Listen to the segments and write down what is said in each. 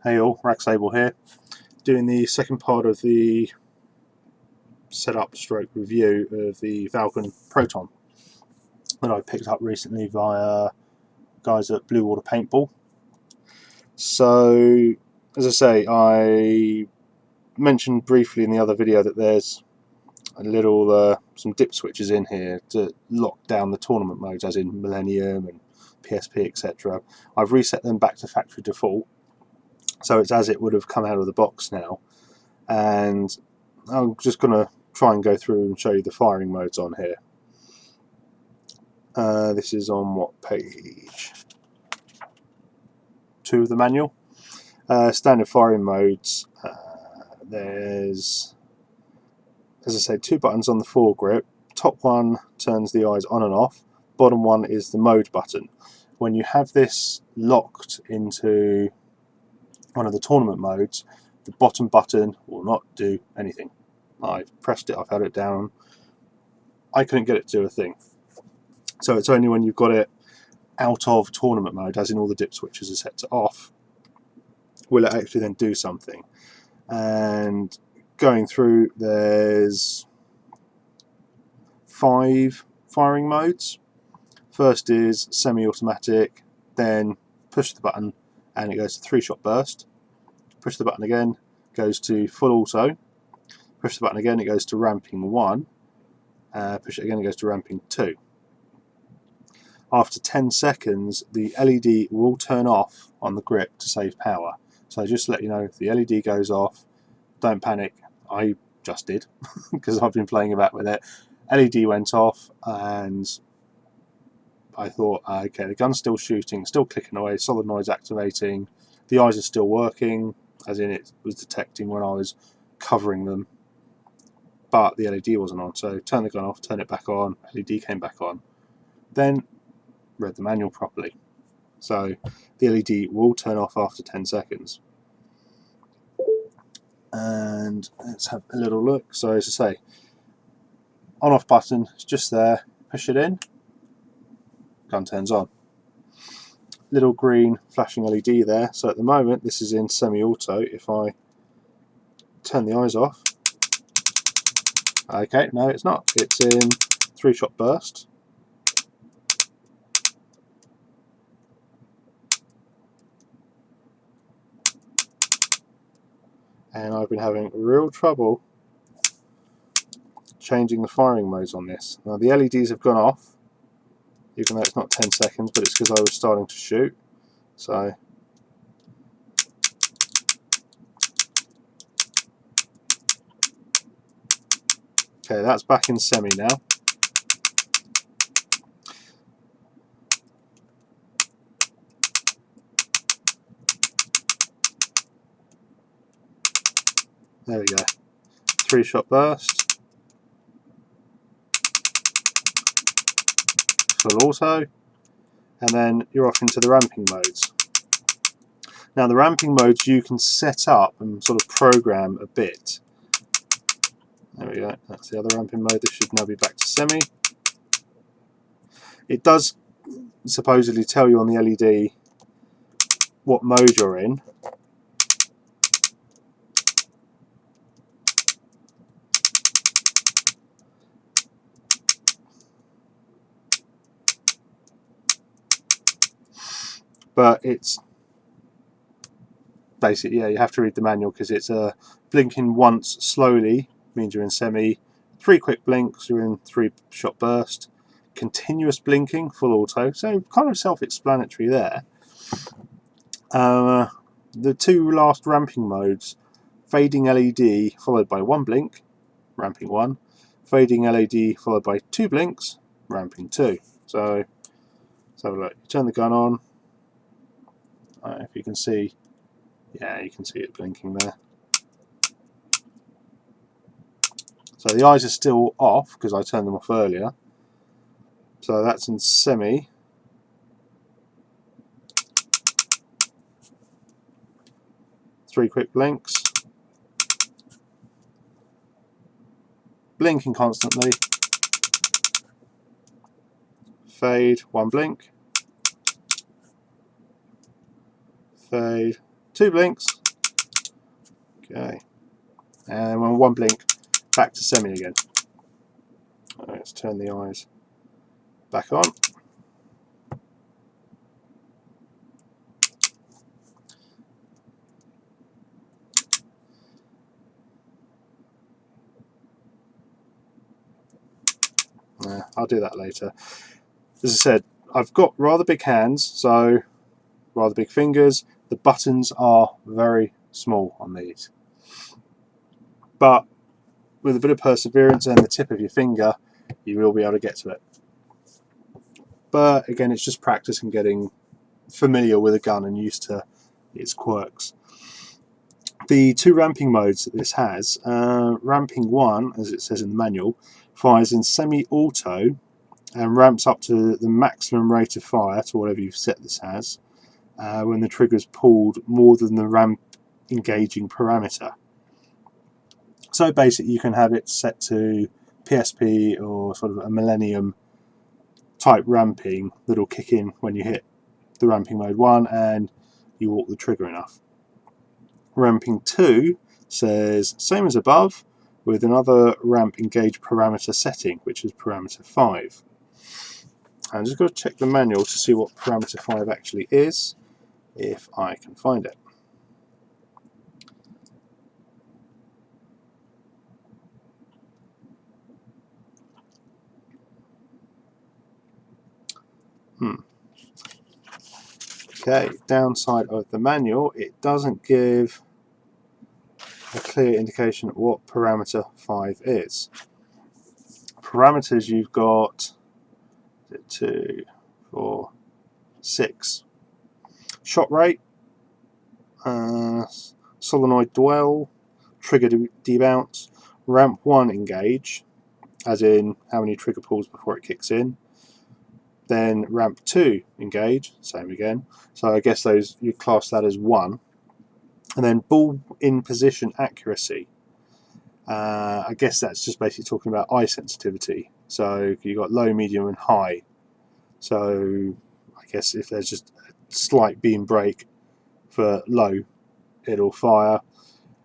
Hey all, Reassembling here, doing the second part of the setup stroke review of the Valken proton that I picked up recently via guys at Blue Water Paintball. So, as I say, I mentioned briefly in the other video that there's a little some dip switches in here to lock down the tournament modes, as in Millennium and PSP, etc. I've reset them back to factory default, so it's as it would have come out of the box now, and I'm just going to try and go through and show you the firing modes on here. This is on what page? 2 of the manual. Standard firing modes. There's, as I say, 2 buttons on the foregrip. Top one turns the eyes on and off. Bottom one is the mode button. When you have this locked into one of the tournament modes, the bottom button will not do anything. I've pressed it, I've held it down, I couldn't get it to do a thing. So it's only when you've got it out of tournament mode, as in all the dip switches are set to off, will it actually then do something. And going through, there's 5 firing modes. First is semi-automatic, then push the button and it goes to 3-shot burst. Push the button again, goes to full auto. Push the button again, it goes to ramping 1. Push it again, it goes to ramping 2. After 10 seconds, the LED will turn off on the grip to save power. So just to let you know, if the LED goes off, don't panic. I just did, because I've been playing about with it. LED went off, and I thought, okay, the gun's still shooting, still clicking away, solenoid's activating, the eyes are still working, as in it was detecting when I was covering them, but the LED wasn't on. So turn the gun off, turn it back on, LED came back on. Then read the manual properly. So the LED will turn off after 10 seconds. And let's have a little look. So as I say, on off button, it's just there, push it in, gun turns on. Little green flashing LED there. So at the moment this is in semi-auto. If I turn the eyes off, okay, no it's not, it's in 3-shot burst. And I've been having real trouble changing the firing modes on this. Now the LEDs have gone off, even though it's not 10 seconds, but it's because I was starting to shoot. So okay, that's back in semi now. There we go. 3-shot burst, full auto, and then you're off into the ramping modes. Now the ramping modes you can set up and sort of program a bit. There we go, that's the other ramping mode. This should now be back to semi. It does supposedly tell you on the LED what mode you're in. But it's basically, yeah, you have to read the manual, because it's blinking once slowly means you're in semi, 3 quick blinks you're in 3-shot burst, continuous blinking full auto, so kind of self-explanatory there. The 2 last ramping modes, fading LED followed by 1 blink, ramping 1, fading LED followed by 2 blinks, ramping 2. So let's have a look. Turn the gun on. If you can see, yeah, you can see it blinking there. So the eyes are still off because I turned them off earlier. So that's in semi. Three quick blinks. Blinking constantly. Fade, 1 blink. Fade, 2 blinks. Okay. And when 1 blink, back to semi again. Let's turn the eyes back on. I'll do that later. As I said, I've got rather big hands, so rather big fingers. The buttons are very small on these. But with a bit of perseverance and the tip of your finger, you will be able to get to it. But again, it's just practice and getting familiar with a gun and used to its quirks. The 2 ramping modes that this has, ramping 1, as it says in the manual, fires in semi-auto and ramps up to the maximum rate of fire, to whatever you've set this as, when the trigger is pulled more than the ramp engaging parameter. So basically you can have it set to PSP or sort of a Millennium type ramping that'll kick in when you hit the ramping mode 1 and you walk the trigger enough. Ramping 2 says same as above with another ramp engage parameter setting, which is parameter 5. I'm just going to check the manual to see what parameter 5 actually is, if I can find it. Okay, downside of the manual, it doesn't give a clear indication of what parameter 5 is. Parameters you've got 2, 4, 6. Shot rate, solenoid dwell, trigger debounce, ramp 1 engage, as in how many trigger pulls before it kicks in, then ramp 2 engage, same again, so I guess those you class that as 1, and then ball in position accuracy. I guess that's just basically talking about eye sensitivity, so you've got low, medium and high, so I guess if there's just a slight beam break for low, it'll fire.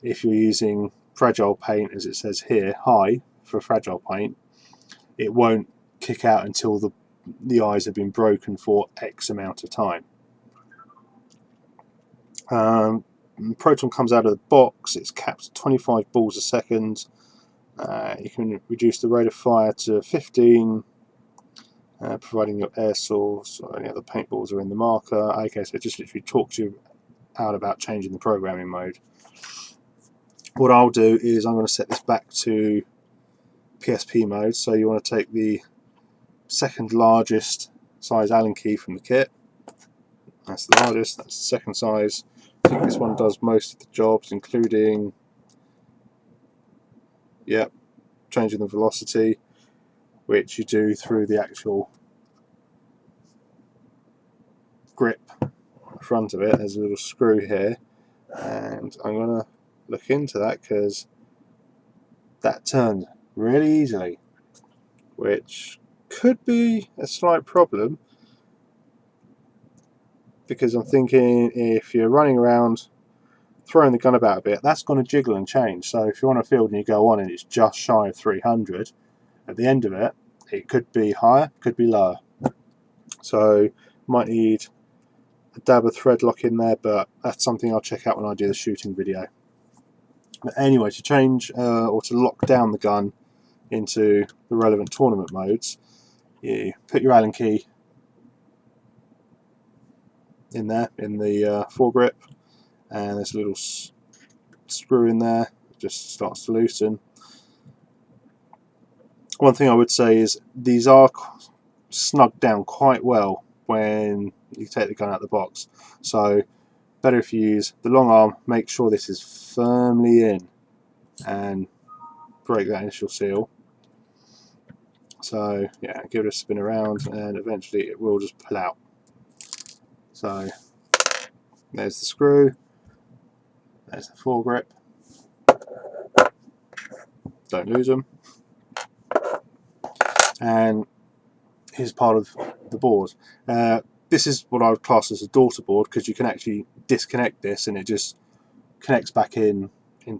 If you're using fragile paint, as it says here, high for fragile paint, it won't kick out until the eyes have been broken for X amount of time. Proton comes out of the box, it's capped at 25 balls a second. You can reduce the rate of fire to 15, providing your air source or any other paintballs are in the marker. Okay, so it just literally talks you out about changing the programming mode. What I'll do is I'm going to set this back to PSP mode, so you want to take the second largest size Allen key from the kit. That's the largest, that's the second size. I think this one does most of the jobs, including, yep, changing the velocity, which you do through the actual grip front of it. There's a little screw here, and I'm going to look into that because that turned really easily, which could be a slight problem, because I'm thinking if you're running around throwing the gun about a bit, that's going to jiggle and change. So if you're on a field and you go on and it's just shy of 300, at the end of it, it could be higher, could be lower. So might need a dab of thread lock in there, but that's something I'll check out when I do the shooting video. But anyway, to change or to lock down the gun into the relevant tournament modes, you put your Allen key in there in the foregrip, and there's a little screw in there. It just starts to loosen. One thing I would say is these are snugged down quite well when you take the gun out of the box, so better if you use the long arm. Make sure this is firmly in and break that initial seal. So yeah, give it a spin around and eventually it will just pull out. So there's the screw, there's the foregrip, don't lose them, and here's part of the board. This is what I would class as a daughter board, because you can actually disconnect this, and it just connects back into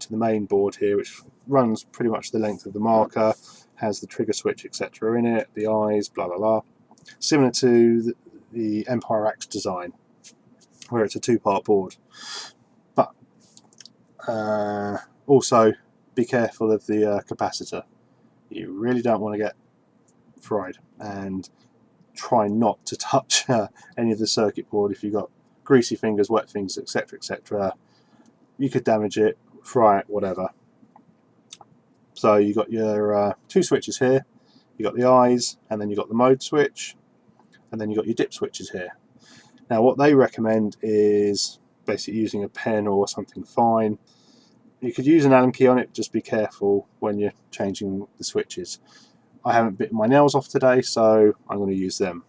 the main board here, which runs pretty much the length of the marker, has the trigger switch etc. in it, the eyes, blah blah blah, similar to the Empire Axe design, where it's a two-part board. But also be careful of the capacitor. You really don't want to get fried, and try not to touch any of the circuit board. If you've got greasy fingers, wet fingers, etc etc, you could damage it, fry it, whatever. So you've got your two switches here, you've got the eyes, and then you've got the mode switch, and then you've got your dip switches here. Now what they recommend is basically using a pen or something fine. You could use an Allen key on it, just be careful when you're changing the switches. I haven't bitten my nails off today, so I'm going to use them.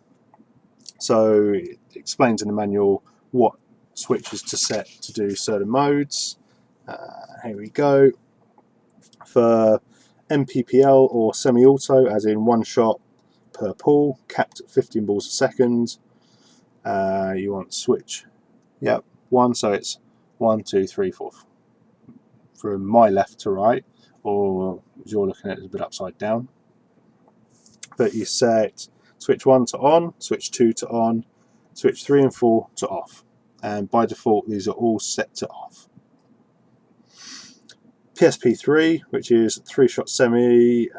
So it explains in the manual what switches to set to do certain modes. Here we go. For MPPL or semi-auto, as in one shot per pull, capped at 15 balls a second, you want switch, yep, 1, so it's 1, 2, 3, 4 from my left to right, or as you're looking at it, it's a bit upside down. But you set switch 1 to on, switch 2 to on, switch 3 and 4 to off, and by default these are all set to off. PSP3, which is 3-shot semi,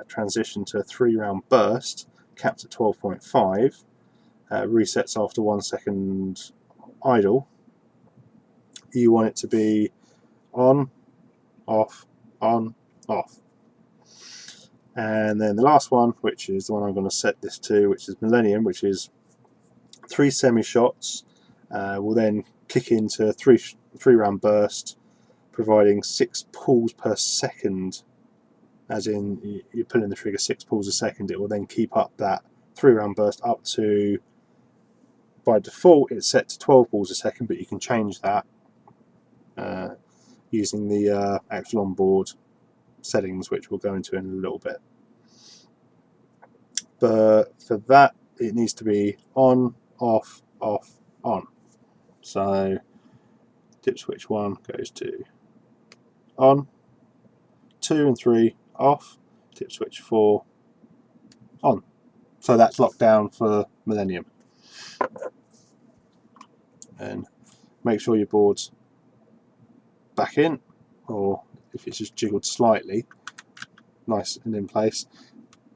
transition to a 3-round burst, capped at 12.5, resets after 1 second idle. You want it to be on, off, on, off. And then the last one, which is the one I'm going to set this to, which is Millennium, which is 3 semi shots, will then kick into a 3-round burst, providing 6 pulls per second, as in you're pulling the trigger 6 pulls a second. It will then keep up that 3-round burst up to, by default it's set to 12 pulls a second, but you can change that using the actual onboard settings, which we'll go into in a little bit. But for that it needs to be on, off, off, on. So dip switch 1 goes to on, 2 and 3 off, dip switch 4 on. So that's locked down for Millennium. And make sure your board's back in, or if it's just jiggled slightly, nice and in place.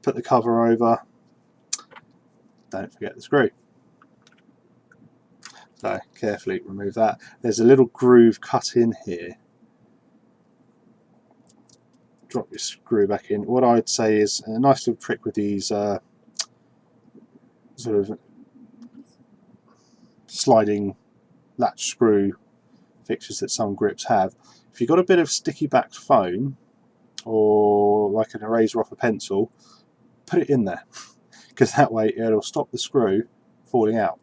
Put the cover over, don't forget the screw. So carefully remove that. There's a little groove cut in here. Drop your screw back in. What I'd say is a nice little trick with these sort of sliding latch screw fixtures that some grips have. If you've got a bit of sticky backed foam, or like an eraser off a pencil, put it in there, because that way it'll stop the screw falling out.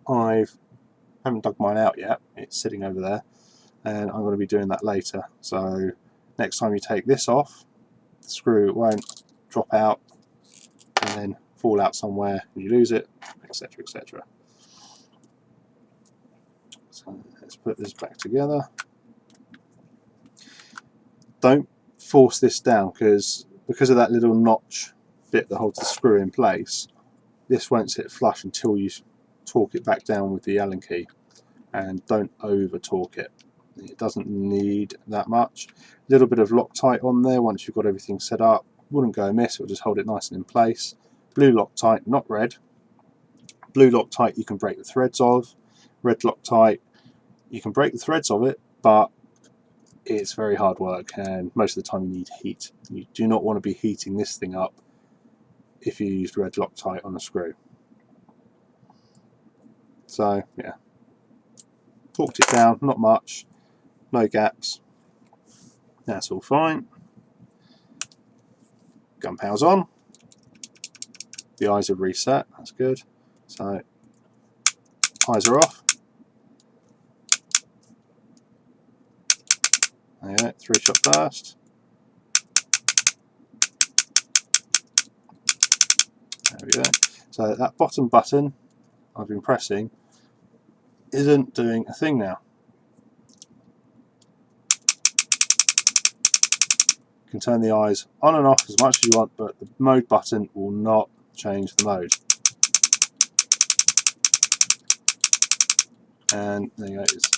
I haven't dug mine out yet, it's sitting over there, and I'm going to be doing that later. So next time you take this off, the screw won't drop out and then fall out somewhere and you lose it, etc etc. So let's put this back together. Don't force this down, because of that little notch bit that holds the screw in place, this won't sit flush until you torque it back down with the Allen key. And don't over torque it. It doesn't need that much. A little bit of Loctite on there once you've got everything set up wouldn't go amiss, it'll just hold it nice and in place. Blue Loctite, not red. Blue Loctite you can break the threads of. Red Loctite, you can break the threads of it, but it's very hard work, and most of the time you need heat. You do not want to be heating this thing up if you used red Loctite on a screw. So yeah, torqued it down, not much, no gaps, that's all fine. Gun power's on, the eyes have reset, that's good. So eyes are off. There you go, 3-shot burst. There we go. So that bottom button I've been pressing isn't doing a thing now. You can turn the eyes on and off as much as you want, but the mode button will not change the mode. And there you go, it's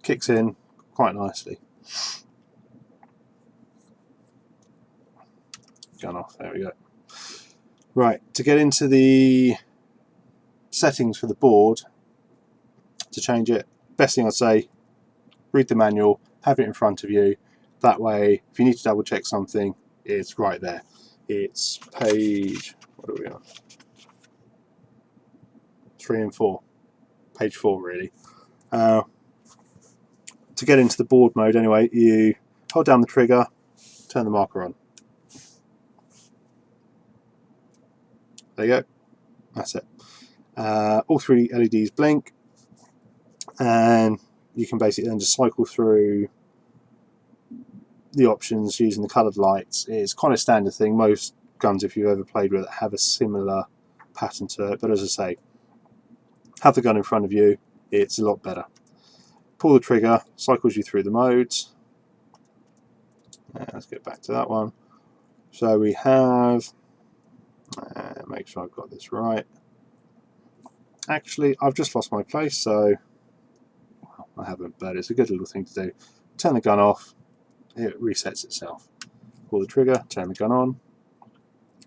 kicks in quite nicely. Gone off, there we go. Right, to get into the settings for the board, to change it, best thing I'd say, read the manual, have it in front of you. That way, if you need to double check something, it's right there. It's page, what are we on? 3 and 4. Page 4 really. To get into the board mode anyway, you hold down the trigger, turn the marker on. There you go, that's it. All 3 LEDs blink, and you can basically then just cycle through the options using the coloured lights. It's quite a standard thing. Most guns, if you've ever played with it, have a similar pattern to it, but as I say, have the gun in front of you, it's a lot better. Pull the trigger, cycles you through the modes. Let's get back to that one. So we have, make sure I've got this right. Actually, I've just lost my place, so well, I haven't, but it's a good little thing to do. Turn the gun off, it resets itself. Pull the trigger, turn the gun on,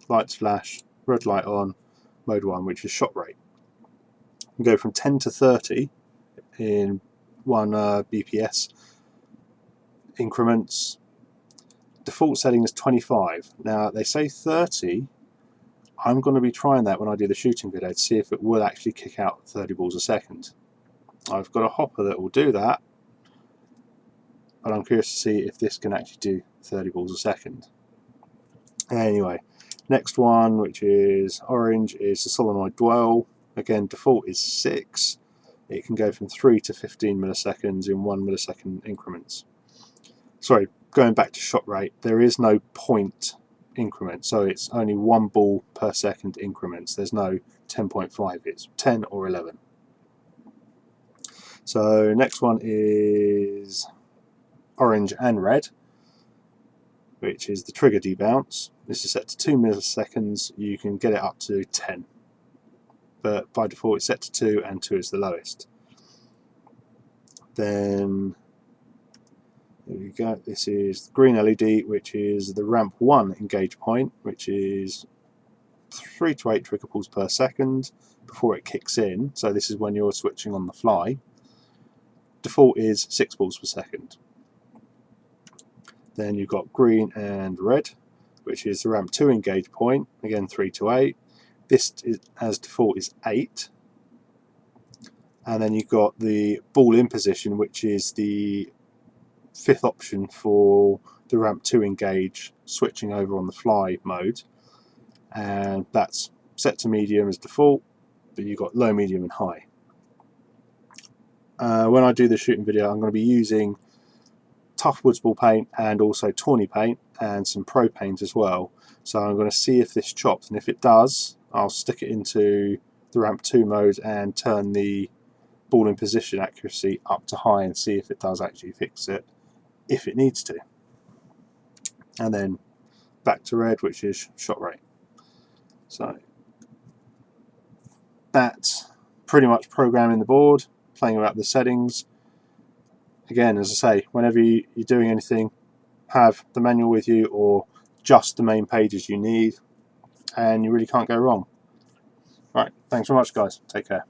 lights flash, red light on, mode 1, which is shot rate. You can go from 10 to 30 in 1 BPS increments. Default setting is 25. Now they say 30. I'm going to be trying that when I do the shooting video to see if it will actually kick out 30 balls a second. I've got a hopper that will do that, but I'm curious to see if this can actually do 30 balls a second. Anyway, next one, which is orange, is the solenoid dwell. Again, default is 6. It can go from 3 to 15 milliseconds in 1 millisecond increments. Sorry, going back to shot rate, there is no point increment, so it's only 1 ball per second increments. There's no 10.5, it's 10 or 11. So next one is orange and red, which is the trigger debounce. This is set to 2 milliseconds. You can get it up to 10, but by default it's set to 2, and 2 is the lowest. Then there we go, this is the green LED, which is the ramp 1 engage point, which is 3 to 8 trigger pulls per second before it kicks in. So this is when you're switching on the fly. Default is 6 balls per second. Then you've got green and red, which is the ramp 2 engage point, again 3 to 8. This is, as default, is 8. And then you've got the ball in position, which is the 5th option for the ramp 2 engage switching over on the fly mode, and that's set to medium as default, but you've got low, medium and high. When I do the shooting video, I'm going to be using tough woods ball paint and also tawny paint and some pro paint as well, so I'm going to see if this chops, and if it does, I'll stick it into the ramp 2 mode and turn the ball in position accuracy up to high and see if it does actually fix it, if it needs to. And then back to red, which is shot rate. So that's pretty much programming the board, playing about the settings. Again, as I say, whenever you're doing anything, have the manual with you or just the main pages you need, and you really can't go wrong. Right, thanks very much guys, take care.